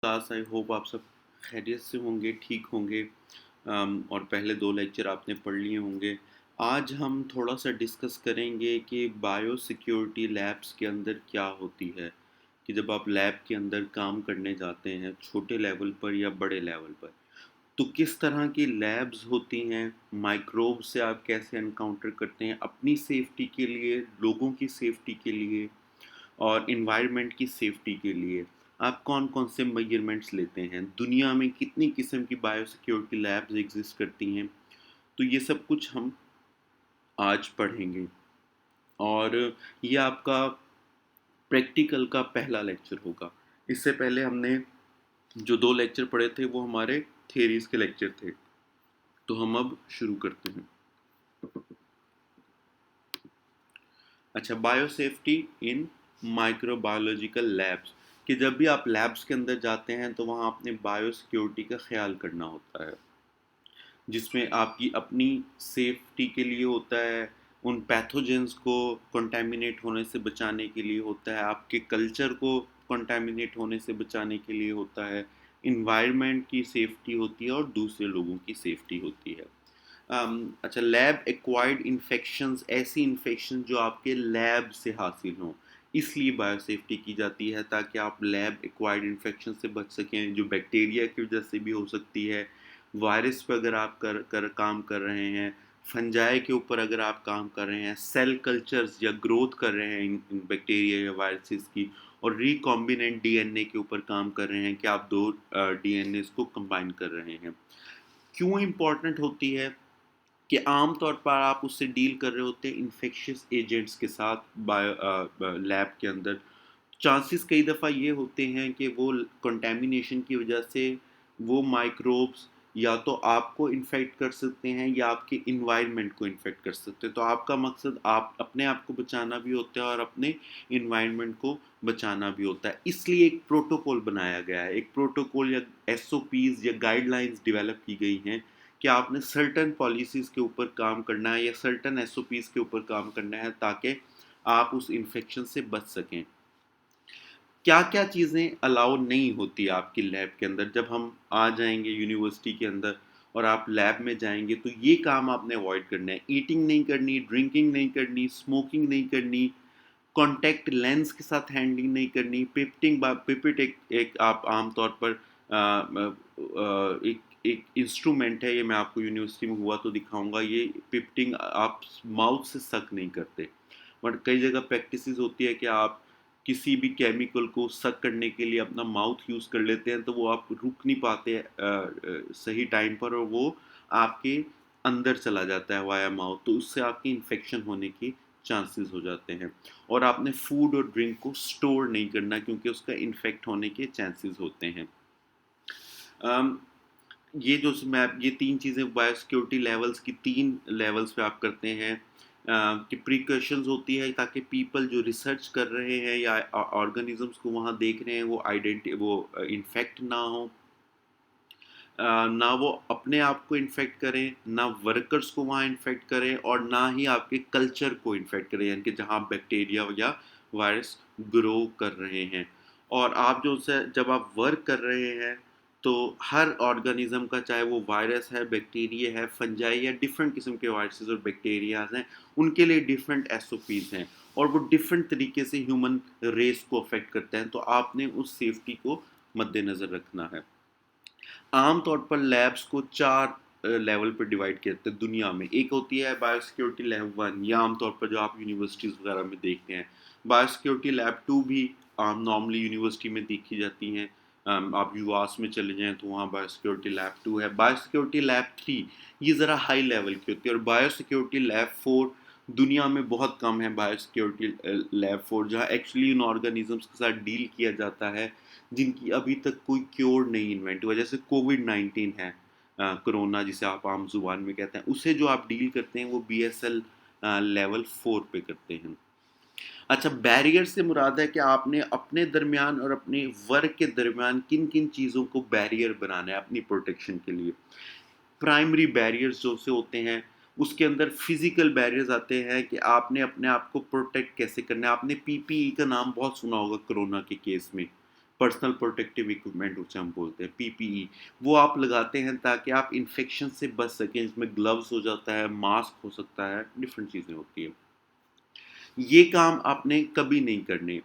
Class I hope आप सब खैरियत से होंगे, ठीक होंगे। और पहले 2 लेक्चर आपने पढ़ लिए होंगे। आज हम थोड़ा-सा डिस्कस करेंगे कि बायो सिक्योरिटी लैब्स के अंदर क्या होती है, कि जब आप लैब के अंदर काम करने जाते हैं, छोटे लेवल पर या बड़े लेवल पर, तो किस तरह की लैब्स होती हैं, माइक्रोब से आप कैसे एनकाउंटर करते हैं अपनी सेफ्टी के लिए, लोगों की सेफ्टी के लिए और एनवायरनमेंट की सेफ्टी के लिए आप कौन-कौन से मेजरमेंट्स लेते हैं? दुनिया में कितनी किस्म की बायोसिक्योरिटी लैब्स एग्ज़िस्ट करती हैं? तो ये सब कुछ हम आज पढ़ेंगे और ये आपका प्रैक्टिकल का पहला लेक्चर होगा। इससे पहले हमने जो 2 लेक्चर पढ़े थे वो हमारे थियरीज़ के लेक्चर थे। तो हम अब शुरू करते हैं। अच्छा, बायोसेफ्टी इन माइक्रोबायोलॉजिकल लैब्स, कि जब भी आप लैब्स के अंदर जाते हैं तो वहाँ अपने बायोसिक्योरिटी का ख्याल करना होता है, जिसमें आपकी अपनी सेफ्टी के लिए होता है, उन पैथोजेंस को कंटामिनेट होने से बचाने के लिए होता है, आपके कल्चर को कंटामिनेट होने से बचाने के लिए होता है, इन्वायरमेंट की सेफ्टी होती है और दूसरे लोगों की सेफ्टी होती है। अच्छा, लैब एक्वायर्ड इन्फेक्शंस, ऐसी इन्फेक्शन जो आपके लैब से हासिल हों, इसलिए बायोसेफ्टी की जाती है ताकि आप लैब एक्वायर्ड इन्फेक्शन से बच सकें, जो बैक्टीरिया की वजह से भी हो सकती है, वायरस पे अगर आप काम कर रहे हैं, फंजाई के ऊपर अगर आप काम कर रहे हैं, सेल कल्चर्स या ग्रोथ कर रहे हैं इन बैक्टीरिया या वायरसेस की, और रिकॉम्बिनेंट डीएनए के ऊपर काम कर रहे हैं कि आप दो डीएनएस को कंबाइन कर रहे हैं। क्यों इम्पोर्टेंट होती है? कि आम तौर पर आप उससे डील कर रहे होते हैं इन्फेक्शियस एजेंट्स के साथ लैब के अंदर। चांसेस कई दफ़ा ये होते हैं कि वो कंटेमिनेशन की वजह से वो माइक्रोब्स या तो आपको इन्फेक्ट कर सकते हैं या आपके इन्वायरमेंट को इन्फेक्ट कर सकते हैं। तो आपका मकसद आप अपने आप को बचाना भी होता है और अपने इन्वायरमेंट को बचाना भी होता है। इसलिए एक प्रोटोकॉल बनाया गया है, एक प्रोटोकॉल या एसओपीज़ या गाइडलाइंस डेवलप की गई हैं कि आपने सर्टेन पॉलिसीज़ के ऊपर काम करना है या सर्टेन एसओपीज़ के ऊपर काम करना है ताकि आप उस इन्फेक्शन से बच सकें। क्या-क्या चीज़ें अलाउ नहीं होती आपकी लैब के अंदर? जब हम आ जाएँगे यूनिवर्सिटी के अंदर और आप लैब में जाएँगे तो ये काम आपने अवॉइड करना है। ईटिंग नहीं करनी, ड्रिंकिंग नहीं करनी, स्मोकिंग नहीं करनी, कॉन्टैक्ट लेंस के साथ हैंडलिंग नहीं करनी, पिपेट एक एक आप आम तौर पर एक एक इंस्ट्रूमेंट है, ये मैं आपको यूनिवर्सिटी में हुआ तो दिखाऊँगा। ये पिपेटिंग आप माउथ से सक नहीं करते। बट कई जगह प्रैक्टिसेस होती है कि आप किसी भी केमिकल को सक करने के लिए अपना माउथ यूज़ कर लेते हैं, तो वो आप रुक नहीं पाते सही टाइम पर और वो आपके अंदर चला जाता है वाया माउथ, तो उससे आपकी इन्फेक्शन होने की चांसेस हो जाते हैं। और आपने फूड और ड्रिंक को स्टोर नहीं करना क्योंकि उसका इन्फेक्ट होने के चांसेस होते हैं। अम, ये जो मैं ये 3 चीज़ें बायोसिक्योरिटी लेवल्स की 3 लेवल्स पे आप करते हैं, कि प्रिकॉशंस होती है ताकि पीपल जो रिसर्च कर रहे हैं या ऑर्गेनिजम्स को वहाँ देख रहे हैं वो इन्फेक्ट ना हो, ना वो अपने आप को इन्फेक्ट करें, ना वर्कर्स को वहाँ इन्फेक्ट करें और ना ही आपके कल्चर को इन्फेक्ट करें, यानी कि जहाँ बैक्टीरिया या वायरस ग्रो कर रहे हैं। और आप जो से जब आप वर्क कर रहे हैं तो हर ऑर्गेनिज्म का, चाहे वो वायरस है, बैक्टीरिया है, फंजाई या डिफरेंट किस्म के वायरसेस और बैक्टीरियाज हैं, उनके लिए डिफरेंट एसओपीज हैं और वो डिफरेंट तरीके से ह्यूमन रेस को अफेक्ट करते हैं, तो आपने उस सेफ्टी को मद्देनज़र रखना है। आम तौर पर लैब्स को 4 लेवल पे डिवाइड किया जाता है दुनिया में। एक होती है बायोसिक्योरिटी लैब 1, ये आम तौर पर जो आप यूनिवर्सिटीज़ वगैरह में देखते हैं। बायोसिक्योरिटी लैब 2 भी नॉर्मली यूनिवर्सिटी में देखी जाती हैं। आप यूआस में चले जाएँ तो वहाँ बायोसिक्योरिटी लैब 2 है। बायोसिक्योरिटी लैब 3 ये ज़रा हाई लेवल की होती है और बायोसिक्योरिटी लैब 4 दुनिया में बहुत कम है। बायोसिक्योरिटी लैब 4 जहाँ एक्चुअली उन ऑर्गेनिज़म्स के साथ डील किया जाता है जिनकी अभी तक कोई क्योर नहीं इन्वेंट हुआ, जैसे कोविड-19 है, कोरोना जिसे आप आम ज़ुबान में कहते हैं, उसे जो आप डील करते हैं वो बीएसएल लेवल 4 पे करते हैं। अच्छा, बैरियर से मुराद है कि आपने अपने दरमियान और अपने वर्क के दरमियान किन-किन चीज़ों को बैरियर बनाना है अपनी प्रोटेक्शन के लिए। प्राइमरी बैरियर्स जो से होते हैं, उसके अंदर फिज़िकल बैरियर्स आते हैं कि आपने अपने आप को प्रोटेक्ट कैसे करना है। आपने पीपीई का नाम बहुत सुना होगा कोरोना के केस में। पर्सनल प्रोटेक्टिव इक्विपमेंट उसे हम बोलते हैं, पीपीई। वो आप लगाते हैं ताकि आप इन्फेक्शन से बच सकें। इसमें ग्लव्स हो जाता है, मास्क हो सकता है, डिफरेंट चीज़ें होती हैं। ये काम आपने कभी नहीं करने।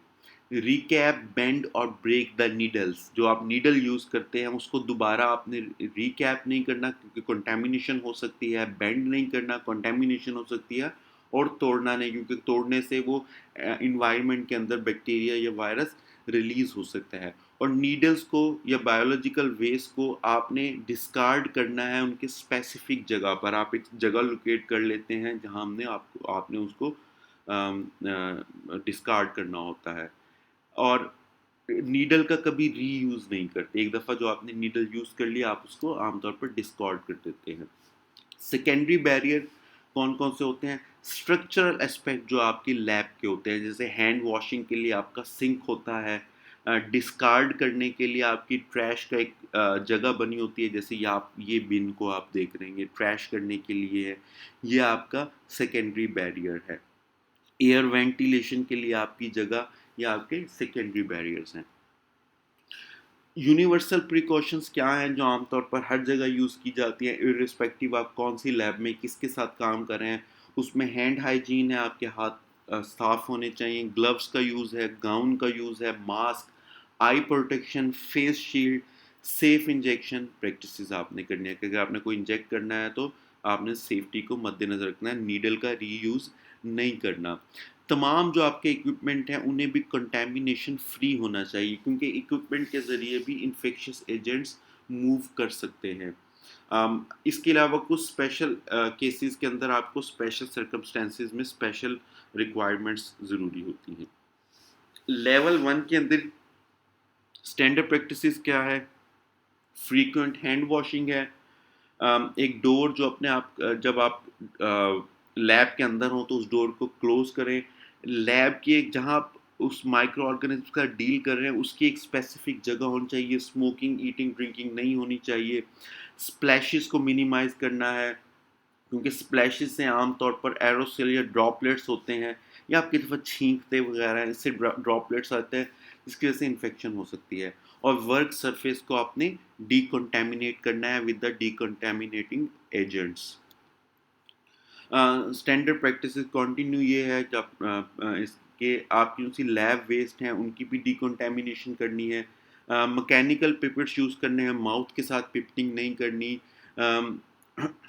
रिकैप, बेंड और ब्रेक द नीडल्स। जो आप नीडल यूज़ करते हैं उसको दोबारा आपने रिकैप नहीं करना, क्योंकि कंटेमिनेशन हो सकती है। बेंड नहीं करना, कंटेमिनेशन हो सकती है। और तोड़ना नहीं, क्योंकि तोड़ने से वो इन्वायरमेंट के अंदर बैक्टीरिया या वायरस रिलीज हो सकता है। और नीडल्स को या बायोलॉजिकल वेस्ट को आपने डिस्कार्ड करना है उनके स्पेसिफिक जगह पर। आप एक जगह लोकेट कर लेते हैं जहां आपने उसको डिस्कार्ड करना होता है। और नीडल का कभी रीयूज़ नहीं करते। एक दफ़ा जो आपने नीडल यूज़ कर लिया, आप उसको आमतौर पर डिस्कार्ड कर देते हैं। सेकेंडरी बैरियर कौन कौन से होते हैं? स्ट्रक्चरल एस्पेक्ट जो आपकी लैब के होते हैं, जैसे हैंड वॉशिंग के लिए आपका सिंक होता है, डिस्कार्ड करने के लिए आपकी ट्रैश का एक जगह बनी होती है, जैसे ये बिन को आप देख रहे हैं, ये ट्रैश करने के लिए है। ये आपका सेकेंडरी बैरियर है। एयर वेंटिलेशन के लिए आपकी जगह, या आपके सेकेंडरी बैरियर्स हैं। यूनिवर्सल प्रिकॉशंस क्या हैं जो आमतौर पर हर जगह यूज़ की जाती हैं, इर्रिस्पेक्टिव आप कौन सी लैब में किसके साथ काम कर रहे हैं? उसमें हैंड हाइजीन है, आपके हाथ साफ होने चाहिए, ग्लव्स का यूज़ है, गाउन का यूज़ है, मास्क, आई protection, face shield, safe injection practices आपने करनी है, क्योंकि आपने कोई इंजेक्ट करना है तो आपने सेफ्टी को मद्देनजर रखना है, नीडल का रीयूज़ नहीं करना। तमाम जो आपके इक्विपमेंट हैं उन्हें भी कंटेमिनेशन फ्री होना चाहिए, क्योंकि इक्विपमेंट के ज़रिए भी इन्फेक्शियस एजेंट्स मूव कर सकते हैं। इसके अलावा कुछ स्पेशल केसेस के अंदर आपको स्पेशल सर्कमस्टेंसेस में स्पेशल रिक्वायरमेंट्स ज़रूरी होती हैं। लेवल 1 के अंदर स्टैंडर्ड प्रैक्टिसेस क्या है? फ्रीक्वेंट हैंड वॉशिंग है। एक डोर जो अपने आप जब आप लैब के अंदर हो तो उस डोर को क्लोज करें। लैब की एक जहाँ आप उस माइक्रो ऑर्गेनिज्म का डील कर रहे हैं उसकी एक स्पेसिफिक जगह होनी चाहिए। स्मोकिंग, ईटिंग, ड्रिंकिंग नहीं होनी चाहिए। स्प्लैशेस को मिनिमाइज करना है, क्योंकि स्प्लैशेस से आमतौर पर एरोसोल या ड्रॉपलेट्स होते हैं, या आप किसी दफ़ा छींकते वगैरह इससे ड्रॉपलेट्स आते हैं, जिसकी वजह से इन्फेक्शन हो सकती है। और वर्क सरफेस को आपने डिकंटेमिनेट करना है with the decontaminating agents. Standard practice continue ये है, जब इसके आपकी उसी लैब वेस्ट हैं उनकी भी डिकंटेमिनेशन करनी है। मैकेनिकल पिपेट्स यूज़ करने हैं, माउथ के साथ पिपटिंग नहीं करनी।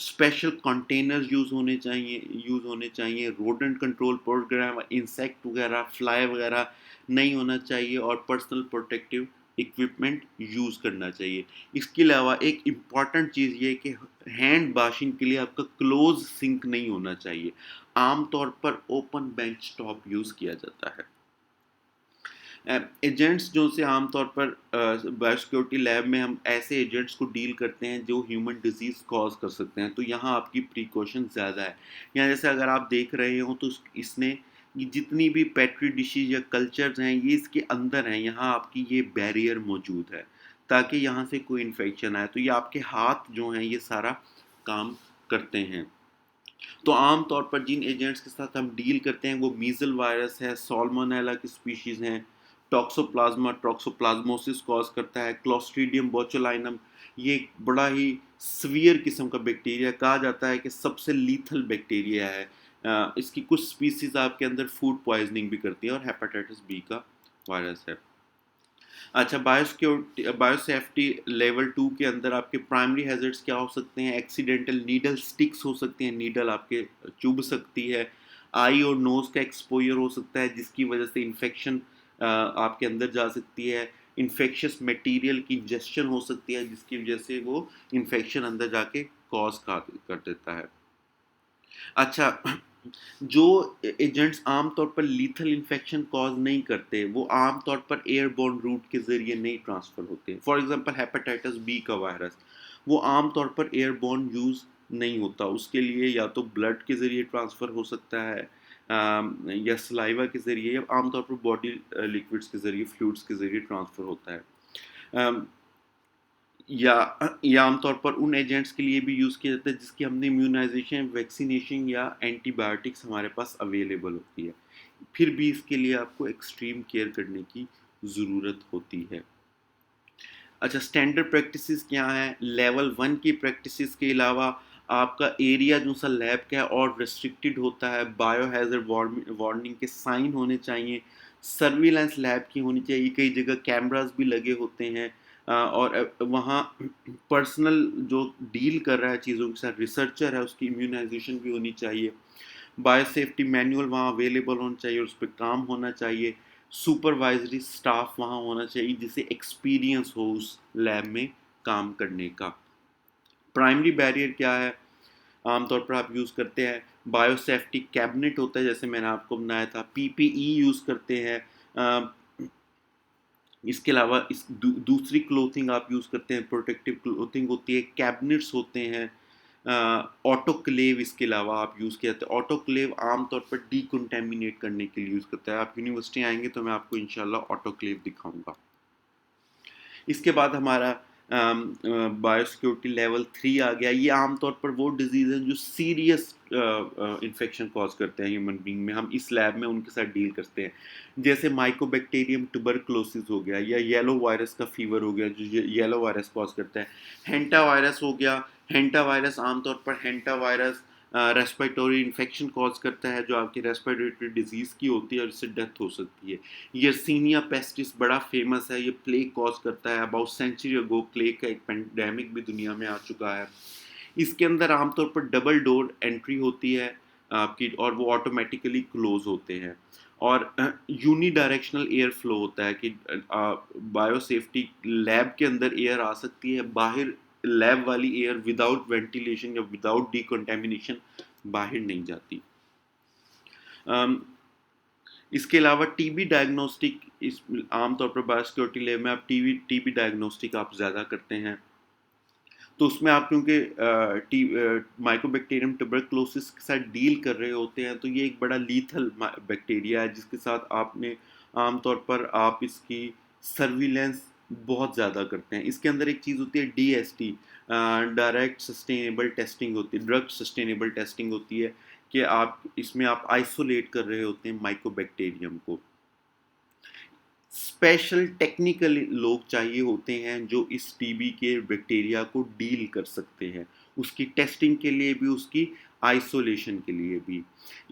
स्पेशल कंटेनर्स यूज़ होने चाहिए। रोडेंट कंट्रोल प्रोग्राम, इंसेक्ट वगैरह, फ्लाई वगैरह नहीं होना चाहिए। और पर्सनल प्रोटेक्टिव इक्विपमेंट यूज़ करना चाहिए। इसके अलावा एक इम्पॉर्टेंट चीज़ ये है कि हैंड वॉशिंग के लिए आपका क्लोज सिंक नहीं होना चाहिए। आमतौर पर ओपन बेंच टॉप यूज़ किया जाता है। एजेंट्स जो से आमतौर पर बायोसिक्योरिटी लैब में हम ऐसे एजेंट्स को डील करते हैं जो ह्यूमन डिजीज़ कॉज कर सकते हैं, तो यहाँ आपकी प्रिकॉशन ज़्यादा है। यहाँ जैसे अगर आप देख रहे हो तो इसने ये जितनी भी पेट्री डिशेज या कल्चर्स हैं ये इसके अंदर हैं, यहाँ आपकी ये बैरियर मौजूद है ताकि यहाँ से कोई इन्फेक्शन आए। तो ये आपके हाथ जो हैं ये सारा काम करते हैं। तो आम तौर पर जिन एजेंट्स के साथ हम डील करते हैं वो मीजल वायरस है, सॉल्मोनेला की स्पीशीज़ हैं, टॉक्सोप्लाज्मा टॉक्सोप्लाज्मोसिस कॉज करता है, क्लोस्ट्रीडियम बोचुलाइनम, ये एक बड़ा ही सीवियर किस्म का बैक्टीरिया, कहा जाता है कि सबसे लीथल बैक्टीरिया है। इसकी कुछ स्पीसीज आपके अंदर फूड पॉइजनिंग भी करती है। और हेपेटाइटिस बी का वायरस है। अच्छा, बायोसिक्योरिटी बायोसेफ्टी लेवल 2 के अंदर आपके प्राइमरी हैजर्ड्स क्या हो सकते हैं? एक्सीडेंटल नीडल स्टिक्स हो सकती हैं, नीडल आपके चुभ सकती है। आई और नोज़ का एक्सपोजर हो सकता है जिसकी वजह से इन्फेक्शन आपके अंदर जा सकती है। इन्फेक्शियस मटेरियल की इंजेक्शन हो सकती है जिसकी वजह से वो इन्फेक्शन अंदर जाके कॉज कर देता है। अच्छा, जो एजेंट्स आमतौर पर लीथल इन्फेक्शन कॉज नहीं करते वो आमतौर पर एयरबोर्न रूट के ज़रिए नहीं ट्रांसफ़र होते। फॉर एग्जांपल हेपेटाइटिस बी का वायरस, वो आमतौर पर एयरबोर्न यूज़ नहीं होता। उसके लिए या तो ब्लड के ज़रिए ट्रांसफ़र हो सकता है, या सलाइवा के ज़रिए, या आमतौर पर बॉडी लिक्विड्स के ज़रिए, फ्लूइड्स के ज़रिए ट्रांसफ़र होता है। अम, या आमतौर पर उन एजेंट्स के लिए भी यूज़ किया जाता है जिसकी हमने इम्यूनाइजेशन, वैक्सीनेशन या एंटीबायोटिक्स हमारे पास अवेलेबल होती है। फिर भी इसके लिए आपको एक्सट्रीम केयर करने की ज़रूरत होती है। अच्छा, स्टैंडर्ड प्रैक्टिसेस क्या हैं? लेवल 1 की प्रैक्टिसेस के अलावा आपका एरिया जो सा लैब का है और रिस्ट्रिक्टेड होता है, बायोहैज़र्ड वार्निंग के साइन होने चाहिए, सर्विलांस लैब की होनी चाहिए, कई जगह कैमरास भी लगे होते हैं, और वहाँ पर्सनल जो डील कर रहा है चीज़ों के साथ रिसर्चर है उसकी इम्यूनाइजेशन भी होनी चाहिए, बायोसेफ्टी मैनुअल वहाँ अवेलेबल होना चाहिए, उस पे काम होना चाहिए, सुपरवाइजरी स्टाफ वहाँ होना चाहिए जिसे एक्सपीरियंस हो उस लैब में काम करने का। प्राइमरी बैरियर क्या है? आमतौर पर आप यूज़ करते हैं बायोसेफ्टी कैबिनेट होता है जैसे मैंने आपको बनाया था, पीपीई यूज़ करते हैं, इसके अलावा दूसरी क्लोथिंग आप यूज़ करते हैं, प्रोटेक्टिव क्लोथिंग होती है, कैबिनेट्स होते हैं, ऑटोक्लेव इसके अलावा आप यूज़ किया जाता है। ऑटोक्लेव आमतौर पर डिकंटेमिनेट करने के लिए यूज़ करता है। आप यूनिवर्सिटी आएंगे तो मैं आपको इंशाल्लाह ऑटोक्लेव दिखाऊंगा। इसके बाद हमारा बायोसिक्योरिटी लेवल 3 आ गया। ये आमतौर पर वो डिजीज़ हैं जो सीरियस इन्फेक्शन कॉज करते हैं ह्यूमन बीइंग में, हम इस लैब में उनके साथ डील करते हैं। जैसे माइकोबैक्टीरियम ट्यूबरकुलोसिस हो गया या येलो वायरस का फीवर हो गया जो येलो वायरस कॉज करता है। हेंटा वायरस हो गया, हेंटा वायरस आमतौर पर हेंटा वायरस रेस्पिरेटरी इन्फेक्शन कॉज करता है जो आपकी रेस्पिरेटरी डिजीज़ की होती है और इससे डेथ हो सकती है। यर्सीनिया पेस्टिस बड़ा फेमस है, ये प्लेग कॉज करता है। अबाउट सेंचुरी अगो प्लेग का एक पेंडेमिक भी दुनिया में आ चुका है। इसके अंदर आमतौर पर डबल डोर एंट्री होती है आपकी, और वो ऑटोमेटिकली क्लोज होते हैं, और यूनी डायरेक्शनल एयर फ्लो होता है कि बायोसेफ्टी लैब के अंदर एयर आ सकती है, बाहर लैब वाली एयर विदाउट वेंटिलेशन या विदाउट डिकंटेमिनेशन बाहर नहीं जाती। इसके अलावा टीबी डायग्नोस्टिक, इस आमतौर पर बायोसिक्योरिटी लैब में आप टीबी डायग्नोस्टिक आप ज़्यादा करते हैं, तो उसमें आप क्योंकि माइकोबैक्टीरियम ट्यूबरकुलोसिस के साथ डील कर रहे होते हैं तो ये एक बड़ा लीथल बैक्टीरिया है जिसके साथ आपने आमतौर पर आप इसकी सर्विलेंस बहुत ज़्यादा करते हैं। इसके अंदर एक चीज़ होती है डीएसटी, डायरेक्ट सस्टेनेबल टेस्टिंग होती है, ड्रग सस्टेनेबल टेस्टिंग होती है कि आप इसमें आप आइसोलेट कर रहे होते हैं माइकोबैक्टीरियम को। स्पेशल टेक्निकल लोग चाहिए होते हैं जो इस टीबी के बैक्टीरिया को डील कर सकते हैं, उसकी टेस्टिंग के लिए भी, उसकी आइसोलेशन के लिए भी।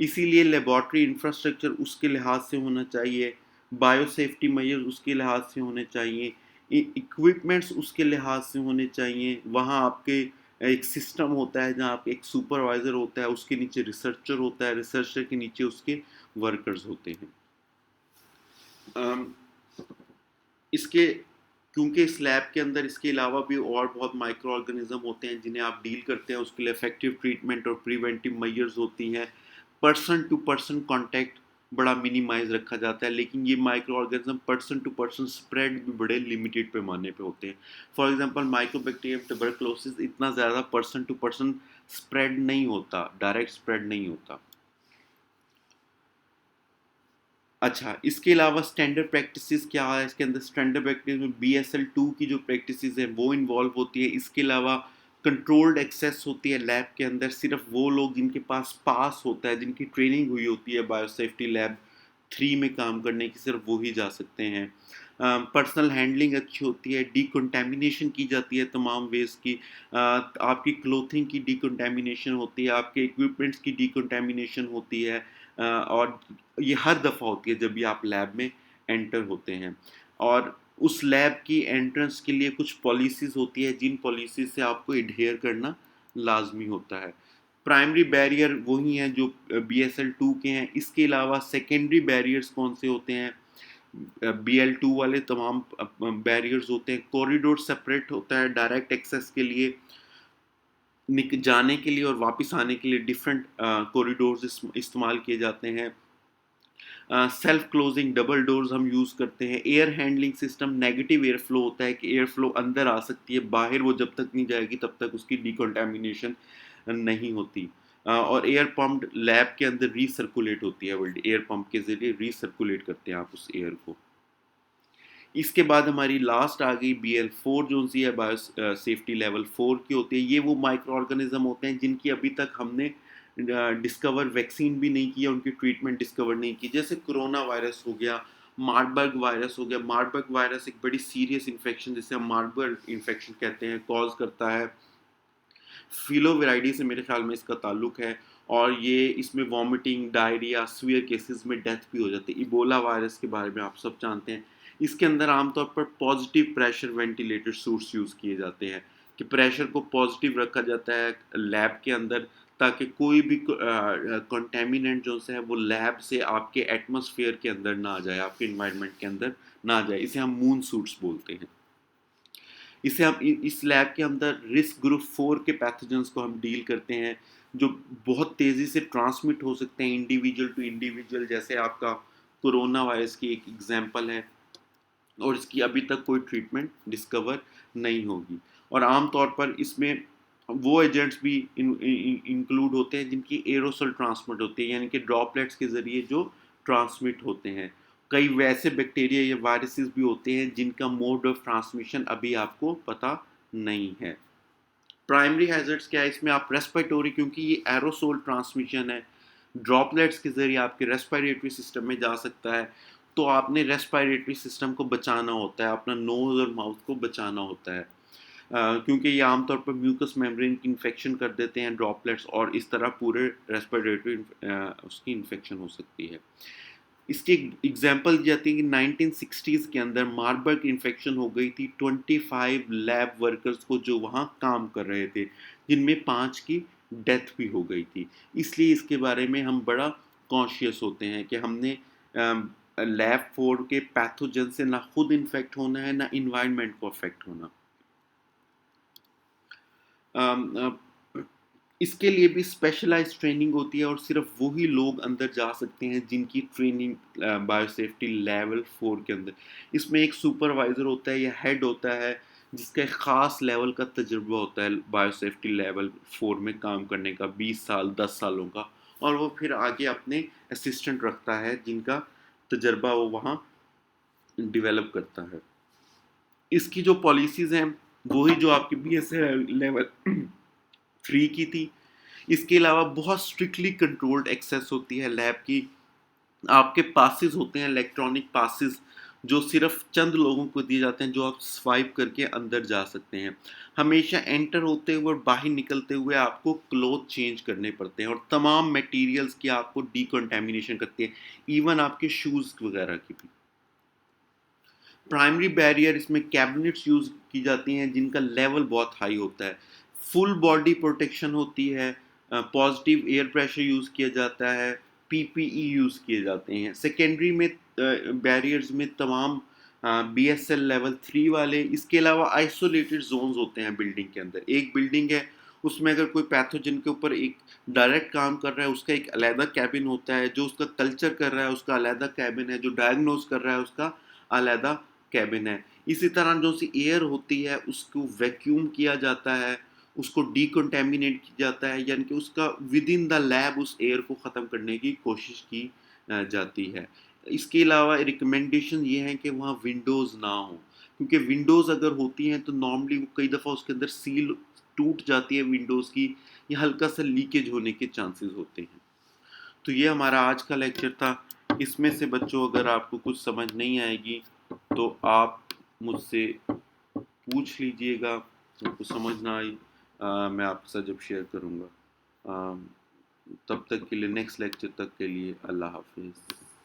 इसीलिए लेबॉर्ट्री इंफ्रास्ट्रक्चर उसके लिहाज से होना चाहिए, बायोसेफ्टी मेजर्स उसके लिहाज से होने चाहिए, इक्विपमेंट्स उसके लिहाज से होने चाहिए। वहाँ आपके एक सिस्टम होता है जहाँ आप एक सुपरवाइज़र होता है, उसके नीचे रिसर्चर होता है, रिसर्चर के नीचे उसके वर्कर्स होते हैं। इसके क्योंकि इस लैब के अंदर इसके अलावा भी और बहुत माइक्रो ऑर्गेनिज्म होते हैं जिन्हें आप डील करते हैं, उसके लिए इफेक्टिव ट्रीटमेंट और प्रिवेंटिव मेजर्स होती हैं। पर्सन टू पर्सन कांटेक्ट बड़ा मिनिमाइज रखा जाता है, लेकिन ये micro organism person to person spread भी बड़े लिमिटेड पैमाने पे होते हैं। फॉर एग्जांपल माइकोबैक्टीरियम ट्यूबरकुलोसिस इतना ज़्यादा पर्सन टू पर्सन स्प्रेड नहीं होता, डायरेक्ट स्प्रेड नहीं होता। अच्छा, इसके अलावा स्टैंडर्ड प्रैक्टिसेस क्या है? इसके अंदर स्टैंडर्ड प्रैक्टिस में BSL-2 की जो प्रैक्टिसेस है वो इन्वॉल्व होती है। इसके अलावा कंट्रोल्ड एक्सेस होती है लैब के अंदर, सिर्फ वो लोग जिनके पास पास होता है, जिनकी ट्रेनिंग हुई होती है बायोसेफ्टी लैब 3 में काम करने की, सिर्फ वो ही जा सकते हैं। पर्सनल हैंडलिंग अच्छी होती है, डिकंटेमिनेशन की जाती है तमाम वेस्ट की, आपकी क्लोथिंग की डिकंटेमिनेशन होती है, आपके इक्विपमेंट्स की डिकंटेमिनेशन होती है, और ये हर दफ़ा होती है जब भी आप लैब में एंटर होते हैं। और उस लैब की एंट्रेंस के लिए कुछ पॉलिसीज़ होती है जिन पॉलिसीज़ से आपको एडहेयर करना लाजमी होता है। प्राइमरी बैरियर वही हैं जो BSL-2 के हैं। इसके अलावा सेकेंडरी बैरियर्स कौन से होते हैं? BL-2 वाले तमाम बैरियर्स होते हैं। कॉरिडोर सेपरेट होता है डायरेक्ट एक्सेस के लिए, जाने के लिए और वापस आने के लिए डिफरेंट कॉरिडोर्स इस्तेमाल किए जाते हैं। सेल्फ क्लोजिंग डबल डोर्स हम यूज़ करते हैं। Air handling system negative air flow होता है कि एयर फ्लो अंदर आ सकती है, बाहर वो जब तक नहीं जाएगी तब तक उसकी डिकंटामिनेशन नहीं होती। और एयर पम्प्ड लैब के अंदर रीसर्कुलेट होती है, वर्ल्ड एयर पंप के ज़रिए रीसर्कुलेट करते हैं आप उस एयर को। इसके बाद हमारी लास्ट आ गई BL-4 जो सी है, बायो सेफ्टी लेवल 4 की होती है। ये वो माइक्रो ऑर्गेनिज्म होते हैं जिनकी अभी तक हमने डिस्कवर वैक्सीन भी नहीं की है, उनकी ट्रीटमेंट डिस्कवर नहीं की। जैसे कोरोना वायरस हो गया, मार्बर्ग वायरस हो गया। मार्बर्ग वायरस एक बड़ी सीरियस इन्फेक्शन जिसे हम मार्बर्ग इन्फेक्शन कहते हैं, कॉज करता है। फिलोवेराइडी से मेरे ख्याल में इसका ताल्लुक है, और ये इसमें वॉमिटिंग, डायरिया, सीवियर केसेस में डेथ भी हो जाती है। इबोला वायरस के बारे में आप सब जानते हैं। इसके अंदर आमतौर पर positive pressure ventilator suits use किए जाते हैं, कि प्रेशर को पॉजिटिव रखा जाता है लैब के अंदर, ताकि कोई भी कंटेमिनेंट जो है वो लैब से आपके एटमॉस्फेयर के अंदर ना आ जाए, आपके इन्वायरमेंट के अंदर ना आ जाए। इसे हम मून सूट्स बोलते हैं। इसे हम इस लैब के अंदर रिस्क ग्रुप 4 के पैथोजेंस को हम डील करते हैं, जो बहुत तेज़ी से ट्रांसमिट हो सकते हैं इंडिविजुअल टू इंडिविजुअल, जैसे आपका कोरोना वायरस की एक एग्जांपल है, और इसकी अभी तक कोई ट्रीटमेंट डिस्कवर नहीं होगी। और आम तौर पर इसमें वो एजेंट्स भी इंक्लूड होते हैं जिनकी एरोसोल ट्रांसमिट होती है, यानी कि ड्रॉपलेट्स के ज़रिए जो ट्रांसमिट होते हैं। कई वैसे बैक्टीरिया या वायरसेस भी होते हैं जिनका मोड ऑफ ट्रांसमिशन अभी आपको पता नहीं है। प्राइमरी हैजर्ड्स क्या है इसमें? आप रेस्पिरेटरी, क्योंकि ये एरोसोल ट्रांसमिशन है, ड्रॉपलेट्स के जरिए आपके रेस्पिरेटरी सिस्टम में जा सकता है, तो आपने रेस्पिरेटरी सिस्टम को बचाना होता है, अपना नोज और माउथ को बचाना होता है, क्योंकि ये आमतौर पर म्यूकस मेम्ब्रेन की इन्फेक्शन कर देते हैं ड्रॉपलेट्स, और इस तरह पूरे रेस्पिरेटरी उसकी इन्फेक्शन हो सकती है। इसकी एग्जांपल दी जाती है कि 1960s के अंदर मार्बर्ग इन्फेक्शन हो गई थी 25 लैब वर्कर्स को जो वहाँ काम कर रहे थे, जिनमें 5 की डेथ भी हो गई थी। इसलिए इसके बारे में हम बड़ा कॉन्शियस होते हैं कि हमने लैब 4 के पैथोजन से ना खुद इन्फेक्ट होना है, ना इन्वायरमेंट को अफेक्ट होना। इसके लिए भी स्पेशलाइज्ड ट्रेनिंग होती है, और सिर्फ वही लोग अंदर जा सकते हैं जिनकी ट्रेनिंग बायोसेफ्टी लेवल 4 के अंदर। इसमें एक सुपरवाइज़र होता है या हेड होता है, जिसका एक ख़ास लेवल का तजुर्बा होता है बायोसेफ्टी लेवल 4 में काम करने का, 20 साल 10 सालों का, और वो फिर आगे अपने असिस्टेंट रखता है जिनका तजुर्बा वो वहाँ डेवलप करता है। इसकी जो पॉलिसीज़ हैं वही जो आपकी BSL लेवल 3 की थी। इसके अलावा बहुत स्ट्रिक्टली कंट्रोल्ड एक्सेस होती है लैब की। आपके पासेस होते हैं, इलेक्ट्रॉनिक पासेस, जो सिर्फ चंद लोगों को दिए जाते हैं, जो आप स्वाइप करके अंदर जा सकते हैं। हमेशा एंटर होते हुए और बाहर निकलते हुए आपको क्लोथ चेंज करने पड़ते हैं, और तमाम मटेरियल्स की आपको डिकंटामिनेशन करती है, इवन आपके शूज़ वगैरह की भी। प्राइमरी बैरियर इसमें कैबिनेट्स यूज़ की जाती हैं जिनका लेवल बहुत हाई होता है। फुल बॉडी प्रोटेक्शन होती है, पॉजिटिव एयर प्रेशर यूज़ किया जाता है, PPE यूज़ किए जाते हैं। सेकेंडरी में बैरियर्स में तमाम BSL लेवल 3 वाले, इसके अलावा आइसोलेटेड जोन्स होते हैं बिल्डिंग के अंदर। एक बिल्डिंग है, उसमें अगर कोई पैथोजन के ऊपर एक डायरेक्ट काम कर रहा है, उसका एक अलहदा कैबिन होता है, जो उसका कल्चर कर रहा है उसका अलहदा कैबिन है, जो डायग्नोज कर रहा है उसका अलहदा कैबिन है। इसी तरह जो सी एयर होती है उसको वैक्यूम किया जाता है, उसको डिकंटेमिनेट किया जाता है, यानी कि उसका विद इन द लैब उस एयर को ख़त्म करने की कोशिश की जाती है। इसके अलावा रिकमेंडेशन ये है कि वहाँ विंडोज़ ना हो, क्योंकि विंडोज़ अगर होती हैं तो नॉर्मली कई दफ़ा उसके अंदर सील टूट जाती है विंडोज़ की, या हल्का सा लीकेज होने के चांसेस होते हैं। तो ये हमारा आज का लेक्चर था। इसमें से बच्चों अगर आपको कुछ समझ नहीं आएगी तो आप मुझसे पूछ लीजिएगा, आपको समझ ना आई मैं आपके साथ जब शेयर करूँगा। तब तक के लिए, नेक्स्ट लेक्चर तक के लिए, अल्लाह हाफिज़।